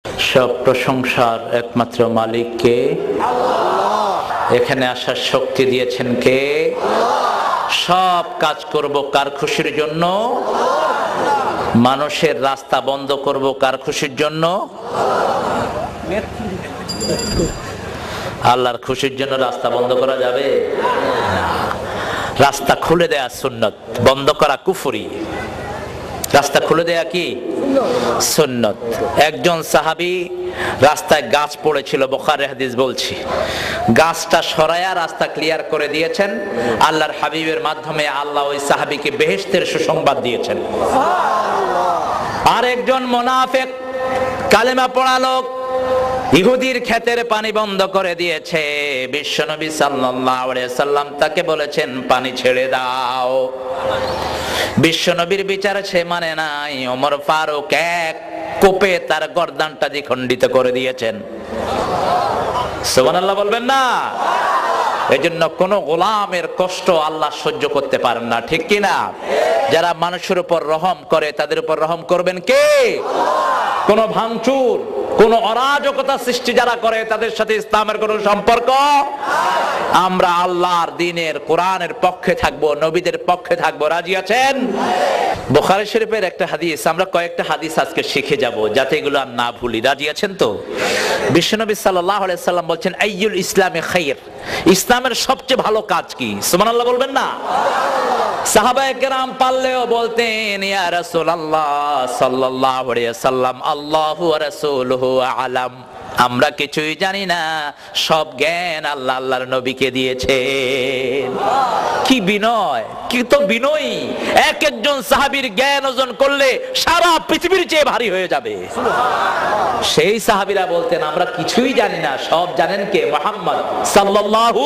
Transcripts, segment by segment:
সব প্রশংসার একমাত্র মালিককে। এখানে আসার শক্তি দিয়েছেন কে? সব কাজ করব কার খুশির জন্য? মানুষের রাস্তা বন্ধ করব কার খুশির জন্য? আল্লাহর খুশির জন্য রাস্তা বন্ধ করা যাবে না। রাস্তা খুলে দেয়া সুন্নত, বন্ধ করা কুফরি। রাস্তা খুলে দেয়া কি সুন্নত। একজন সাহাবী রাস্তায় গাছ পড়েছিল, বুখারী হাদিস বলছি, গাছটা সরায়া রাস্তা ক্লিয়ার করে দিয়েছেন। আল্লাহর হাবিবের মাধ্যমে আল্লাহ ওই সাহাবীকে বেহেশতের সুসংবাদ দিয়েছেন। আর একজন মুনাফিক কালেমা পড়া লোক ইহুদির ক্ষেতের পানি বন্ধ করে দিয়েছে। বিশ্বনবী সাল্লাল্লাহু আলাইহি সাল্লাম তাকে বলেছেন পানি ছেড়ে দাও। বিশ্বনবীর বিচার সে মানে নাই। ওমর ফারুক এক কোপে তার গর্দানটা দ্বিখণ্ডিত করে দিয়েছেন। সুবহানাল্লাহ বলবেন না? এজন্য কোন গোলামের কষ্ট আল্লাহ সহ্য করতে পারেন না, ঠিক কি না? যারা মানুষের উপর রহম করে তাদের উপর রহম করবেন কে? কোন ভাঙচুর, কোন অরাজকতা সৃষ্টি যারা করে তাদের সাথে ইসলামের কোন সম্পর্ক? আমরা আল্লাহর দ্বীনের কোরআনের পক্ষে থাকবো, নবীদের পক্ষে থাকবো। রাজি আছেন? বুখারী শরীফের একটা হাদিস, আমরা কয়েকটা হাদিস আজকে শিখে যাব যাতে এগুলো আর না ভুলি। রাজি আছেন তো? বিশ্বনবী সাল্লাল্লাহু আলাইহি সাল্লাম বলছেন আইয়ুল ইসলামে খায়র, ইসলামের সবচেয়ে ভালো কাজ কি? সুবহানাল্লাহ বলবেন না? সাহাবায়ে কেরাম পারলেও বলতেন ইয়া রাসূলুল্লাহ সাল্লাল্লাহু আলাইহি সাল্লাম আল্লাহু ওয়া রাসূলুহু আ'লাম, আমরা কিছুই জানি না, সব জ্ঞান আল্লাহ আল্লাহর নবীকে দিয়েছেন। কি বিনয়, কি তো বিনয়ী! এক একজন সাহাবীর জ্ঞান অর্জন করলে সারা পৃথিবীর চেয়ে ভারী হয়ে যাবে। সেই সাহাবীরা বলতেন আমরা কিছুই জানি না, সব জানেন কে? মুহাম্মদ সাল্লাল্লাহু।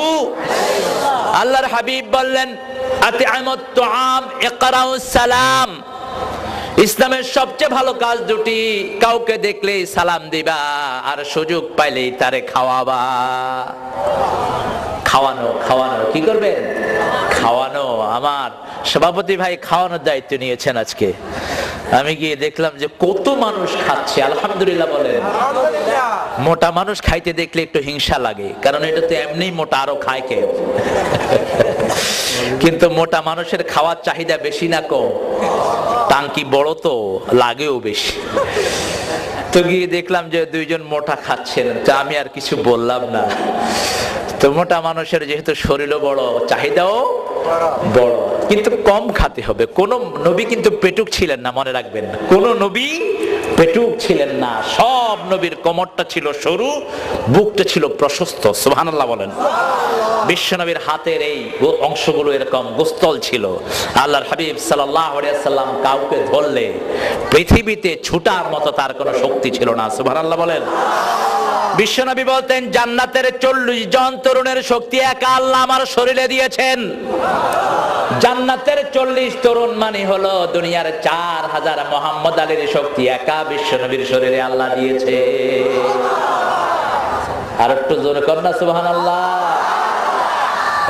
আল্লাহর হাবিব বললেন আতি'আমুত তুআম ইকরাউস সালাম, ইসলামের সবচেয়ে ভালো কাজ দুটি, কাউকে দেখলেই সালাম দিবা আর সুযোগ পাইলেই তারে খাওয়াবা। খাওয়ানো, খাওয়ানো কি করবেন? খাওয়ানো। আমার সভাপতি ভাই খাওয়ানোর দায়িত্ব নিয়েছেন আজকে। আমি গিয়ে দেখলাম যে কত মানুষ খাচ্ছে, আলহামদুলিল্লাহ বলেন। মোটা মানুষ খাইতে দেখলে একটু হিংসা লাগে, কারণ এটা তো এমনি মোটা, আরো খায় কে? কিন্তু মোটা মানুষের খাওয়ার চাহিদা বেশি না কম? টাঙ্কি বড় তো লাগেও বেশি। তো গিয়ে দেখলাম যে দুইজন মোটা খাচ্ছেন, তা আমি আর কিছু বললাম না। তো মোটা মানুষের যেহেতু শরীরও বড়, চাহিদাও বড়, কিন্তু কম খেতে হবে। কোন নবী কিন্তু পেটুক ছিলেন না, মনে রাখবেন। কোন নবী পেটুক ছিলেন না। সব নবীর কোমরটা ছিল সরু, বুকটা ছিল প্রশস্ত। সুবহানাল্লাহ বলেন। বিশ্বনবীর হাতের এই অংশগুলো এরকম গোস্তল ছিল। আল্লাহর হাবিব সাল্লাল্লাহু আলাইহি সাল্লাম কাউকে ধরলে পৃথিবীতে ছুটার মতো তার কোনো শক্তি ছিল না। সুবহানাল্লাহ বলেন। বিশ্বনবী বলতেন জান্নাতের 40 জন তরুণের শক্তি একা আল্লাহ আমার শরীরে দিয়েছেন। জান্নাতের 40 তরুণ মানে হলো দুনিয়ার 4000 মুহাম্মদ আলীর শক্তি একা বিশ্বনবীর শরীরে আল্লাহ দিয়েছে। আর একটু জোরে কর না সুবহানাল্লাহ।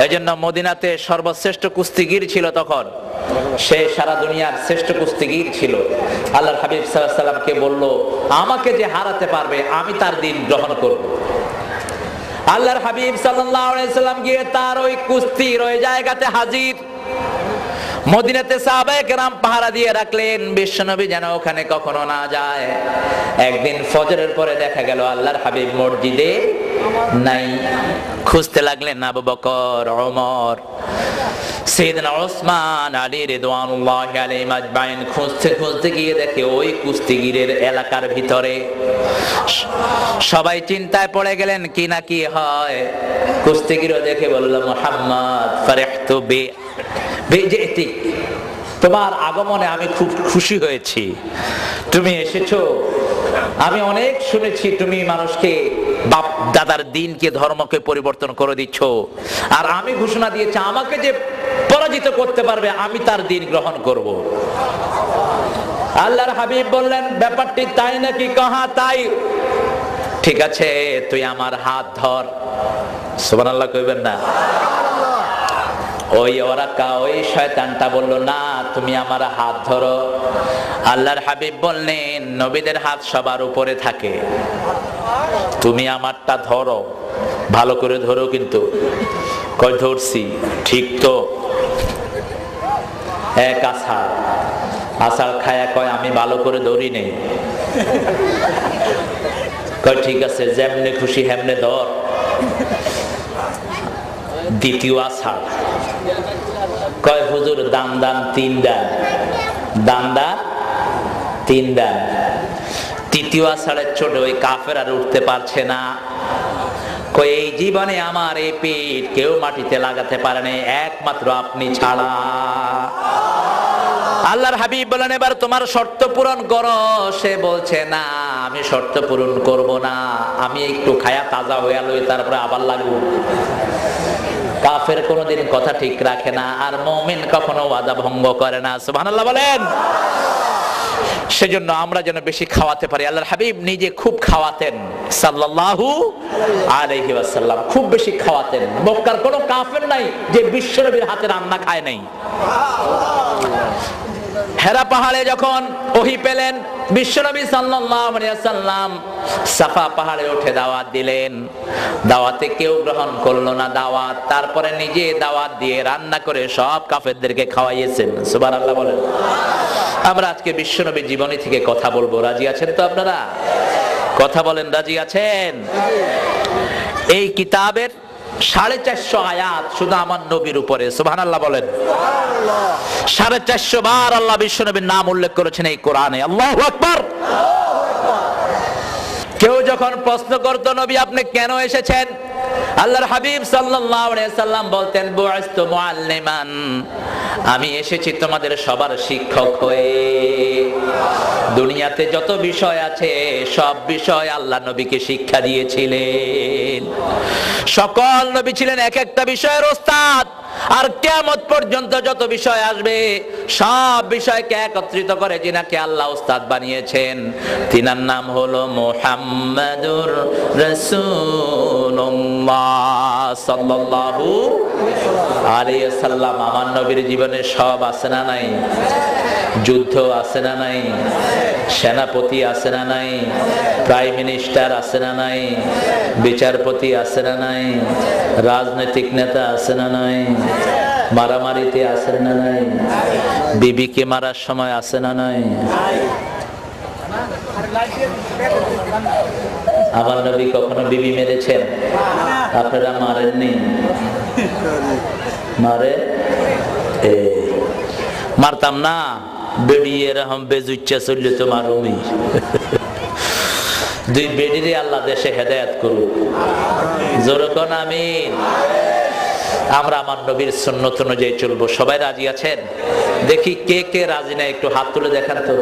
এজন্য মদিনাতে সর্বশ্রেষ্ঠ কুস্তিগীর ছিল তখন, সে সারা দুনিয়ার শ্রেষ্ঠ কুস্তিগীর ছিল। আল্লাহর হাবিব সাল্লাল্লাহু আলাইহি সাল্লামকে বলল আমাকে যে হারাতে পারবে আমি তার দিন গ্রহণ করব। আল্লাহর হাবিব সাল্লাল্লাহু আলাইহি সাল্লাম গিয়ে তার ওই কুস্তির ওই জায়গাতে হাজির। মদিনাতে সাহাবায়ে কেরাম পাহারা দিয়ে রাখলেন বিশ্বনবী যেন ওখানে কখনো না যায়। একদিন ফজরের পরে দেখা গেল আল্লাহর হাবিব মসজিদে নাই। খুঁজতে লাগলেন আবু বকর, ওমর, সাইয়েদনা ওসমান, আলী রিদওয়ানুল্লাহি আলাইহিম আজমাইন। খুঁজতে খুঁজতে গিয়ে দেখে ওই কুস্তিগীরের এলাকার ভিতরে। সবাই চিন্তায় পড়ে গেলেন কি না কি হয়। কুস্তিগীরও দেখে বলল মুহাম্মদ ফারিহতু বিজিতিক, তোমার আগমনে আমি খুব খুশি হয়েছি। তুমি এসেছো, আমি অনেক শুনেছি তুমি মানুষকে বাপ দাদার দিনকে ধর্মকে পরিবর্তন করে দিচ্ছ, আর আমি ঘোষণা দিয়েছি আমাকে যে পরাজিত করতে পারবে আমি তার দিন গ্রহণ করব। আল্লাহর হাবিব বললেন ব্যাপারটি তাই নাকি? কহা তাই। ঠিক আছে তুই আমার হাত ধর। সুবহানাল্লাহ কইবেন না? ওই ওরাকা ওই শয়তানটা বলল না তুমি আমার হাত ধরো। আল্লাহর হাবিব বললেন, নবীদের হাত সবার উপরে থাকে, তুমি আমারটা ধরো, ভালো করে ধরো। কিন্তু কই ধরছি, ঠিক তো। এক আষাঢ় খায়া কয়, আমি ভালো করে ধরি নেই। কয় ঠিক আছে, যেমনে খুশি হেমনে ধর। দ্বিতীয় আষাঢ় কয়, হুজুর দান 3 দান, দান 3 দান। তৃতীয় আষাঢ়ের ছোট ওই কাফের আর উঠতে পারছে না। কই এই জীবনে আমার এই পিঠ কেউ মাটিতে লাগাতে পারে নাই, একমাত্র আপনি ছাড়া। আল্লাহর হাবিব বলেন, এবার তোমার শর্ত পূরণ করো। সে বলছে, না আমি শর্ত পূরণ করব না, আমি একটু খায়া তাজা হয়ে লই, তারপরে আবার লাগবো। কাফের কোনোদিন কথা ঠিক রাখে না, আর মুমিন কখনো ওয়াদা ভঙ্গ করে না। সুবহানাল্লাহ বলেন। সেজন্য আমরা যেন বেশি খাওয়াতে পারি। আল্লাহর হাবিব নিজে খুব খাওয়াতেন সাল্লাল্লাহু আলাইহি ওয়াসাল্লাম, খুব বেশি খাওয়াতেন। মক্কার কোনো কাফের নাই যে বিশ্বনবীর হাতে রান্না খায় নাই। হেরা পাহাড়ে যখন ওহী পেলেন, বিশ্বনবী সাল্লাল্লাহু আলাইহি ওয়াসাল্লাম সাফা পাহাড়ে উঠে দাওয়াত দিলেন। দাওয়াতে কেউ গ্রহণ করলো না দাওয়াত। তারপরে নিজে দাওয়াত দিয়ে রান্না করে সব কাফেরদেরকে খাওয়াইয়েছেন। সুবহানাল্লাহ বলেন। আমরা আজকে বিশ্বনবীর জীবনী থেকে কথা বলবো, রাজি আছেন তো আপনারা? কথা বলেন, রাজি আছেন? এই কিতাবের 450 আয়াত শুধু আমার নবীর উপরে। সুবহানাল্লাহ বলেন। 450 বার আল্লাহ বিশ্বনবীর নাম উল্লেখ করেছেন এই কোরআনে। আল্লাহু আকবার। কেউ যখন প্রশ্ন করত, নবী আপনি কেন এসেছেন, আল্লাহর হাবিব সাল্লাল্লাহু আলাইহি সাল্লাম বলতেন, বুইস্তু মুআল্লিমান, আমি এসেছি তোমাদের সবার শিক্ষক হয়ে। দুনিয়াতে যত বিষয় আছে সব বিষয় আল্লাহ নবীকে শিক্ষা দিয়েছিলেন। সকল নবী ছিলেন এক একটা বিষয়ের ওস্তাদ। আর কিয়ামত পর্যন্ত যত বিষয় আসবে সব বিষয়কে একত্রিত করে যিনাকে আল্লাহ ওস্তাদ বানিয়েছেন, তিনার নাম হলো মুহাম্মাদুর রাসূলুল্লাহ সাল্লাল্লাহু আলাইহি সাল্লাম। আমার নবীর জীবনে সব আছে না নাই? যুদ্ধ আছে না নাই? সেনাপতি আছে না নাই? প্রাইম মিনিস্টার আছে না নাই? বিচারপতি আছে না নাই? রাজনৈতিক নেতা আছে না নাই? মারামারিতে আছে না নাই? বিবিকে মারার সময় আছে না নাই? আমার নবী কখনো বিবি মেরেছেন? আপনারা মারেননি? মারে মারতাম না, বেড়ি এরকম বেজুচ্ছা চললে তো মারুমি। দুই বেডিরে আল্লাহ দেশে হেদায়েত করুক, জোরে কোন আমিন। আমরা আমার নবীর সুন্নত অনুযায়ী চলবো। সবাই রাজি আছেন? দেখি কে কে রাজি না, একটু হাত তুলে দেখান তো।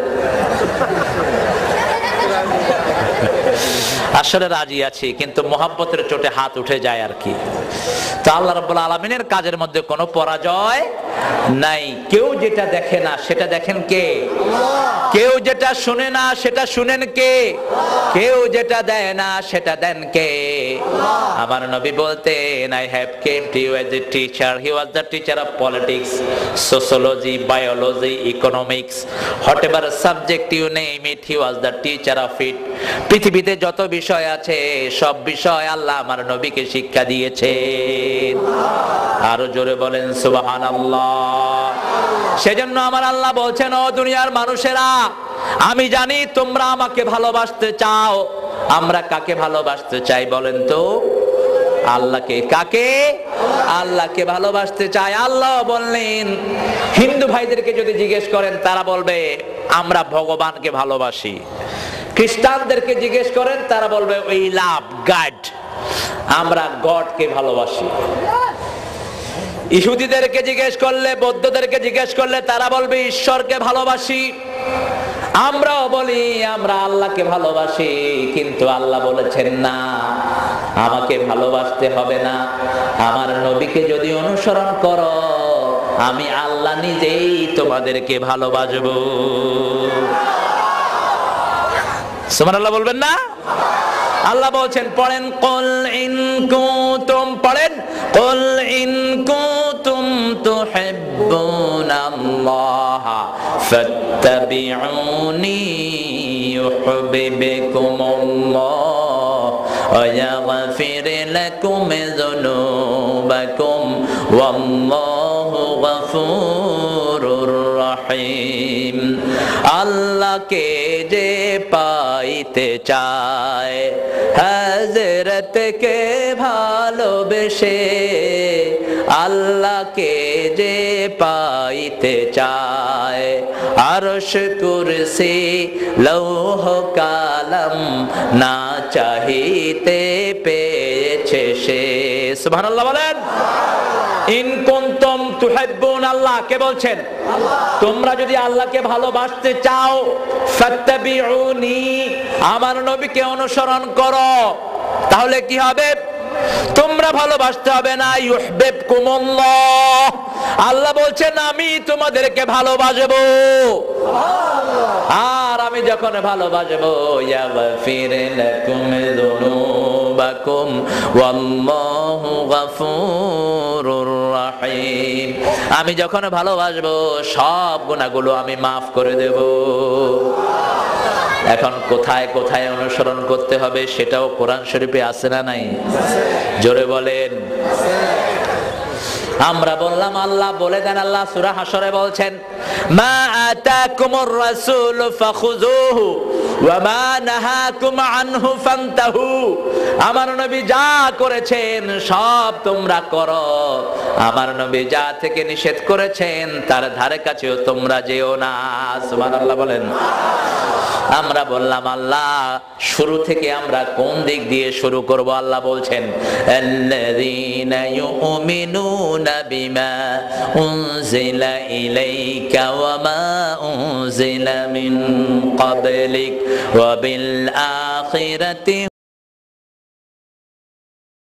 আসলে রাজি আছি, কিন্তু মোহাব্বতের চোটে হাত উঠে যায় আর কি। তো আল্লাহ রাব্বুল আলামিনের কাজের মধ্যে কোনো পরাজয় নাই। কেউ যেটা দেখে না সেটা দেখেন কে? কেউ যেটা শুনে না সেটা শুনেন কে? কেউ যেটা দেয় না সেটা দেন কে? আমার নবী বলতেন, I have came to you as a teacher. He was the teacher of politics, sociology, biology, economics, whatever subject you name it, he was the teacher of it. পৃথিবীতে যত বিষয় আছে সব বিষয় আল্লাহ আমার নবীকে শিক্ষা দিয়েছেন। আরো জোরে বলেন সুবহানাল্লাহ। সেজন্য আমার আল্লাহ বলছেন, ও দুনিয়ার মানুষেরা, আমি জানি তোমরা আমাকে ভালোবাসতে চাও। আমরা কাকে ভালোবাসতে চাই বলেন তো? আল্লাহকে। কাকে? আল্লাহকে ভালোবাসতে চাই। আল্লাহ বললেন, হিন্দু ভাইদেরকে যদি জিজ্ঞেস করেন তারা বলবে আমরা ভগবানকে ভালোবাসি। খ্রিস্টানদেরকে জিজ্ঞেস করেন তারা বলবে উই লাভ গড, আমরা গডকে ভালোবাসি। ইহুদিদেরকে জিজ্ঞেস করলে, বৌদ্ধদেরকে জিজ্ঞেস করলে তারা বলবে ঈশ্বরকে ভালোবাসি। আমরাও বলি আমরা আল্লাহকে ভালোবাসি, কিন্তু আল্লাহ বলেছেন না, আমাকে ভালোবাসতে হবে না, আমার নবীকে যদি অনুসরণ করো আমি আল্লাহ নিজেই তোমাদেরকে ভালোবাসবো। সুবহানাল্লাহ বলবেন না? আল্লাহ বলছেন, পড়েন কুল ইন কুনতুম, পড়েন কুল ইন কুনতুম কুনতুম তুহিব্বুনাল্লাহ ফাত্তাবিউনি ইউহিব্বুকুমুল্লাহ ওয়া ইয়াগফির লাকুম যুনুবাকুম ওয়াল্লাহু গফুরুর রহিম। আল্লাহকে যে পাইতে চায় হযরতকে ভালোবেসে, আল্লাহকে যে পাইতে চায় আরশ কুরসি লৌহ কালাম না চাহিতে পেয়েছে সে। সুবহানাল্লাহ বলেন। ইন কুনতুম তুহিব্বুন আল্লাহ, কে বলছেন? তোমরা যদি আল্লাহকে ভালোবাসতে চাও ফাত্তাবিউনি, আমার নবীকে অনুসরণ করো, তাহলে কি হবে? তোমরা ভালোবাসতে হবে না, ইউহিব্বুকুমুল্লাহ, আল্লাহ বলছেন আমি তোমাদেরকে ভালোবাসবো। আর আমি যখন ভালোবাসবো ইয়াগফির লাকুম যুনুবাকুম ওয়াল্লাহু গফুরুর রহিম, আমি যখন ভালোবাসবো সব গুনাহগুলো আমি মাফ করে দেব। এখন কোথায় কোথায় অনুসরণ করতে হবে সেটাও কোরআন শরীফে আছে না নাই? জোরে বলেন। আমরা বললাম আল্লাহ বলে দেন, আল্লাহ সূরা হাশরে বলছেন মা আতাকুমুর রাসূল ফাখুযুহু ওয়া মা নাহাকুম আনহু ফান্তাহু, আমার নবী যা করেছেন সব তোমরা করো, আমার নবী যা থেকে নিষেধ করেছেন তার ধারে কাছেও তোমরা যেও না। সুবহানাল্লাহ বলেন। আমরা বললাম আল্লাহ শুরু থেকে আমরা কোন দিক দিয়ে শুরু করব? আল্লাহ বলছেন আল্লাযীনা ইউমিনুনা বিমা উনজিলা ইলাইকা ওয়া মা উনজিলা মিন ক্বাবলিক ওয়া বিল আখিরাতি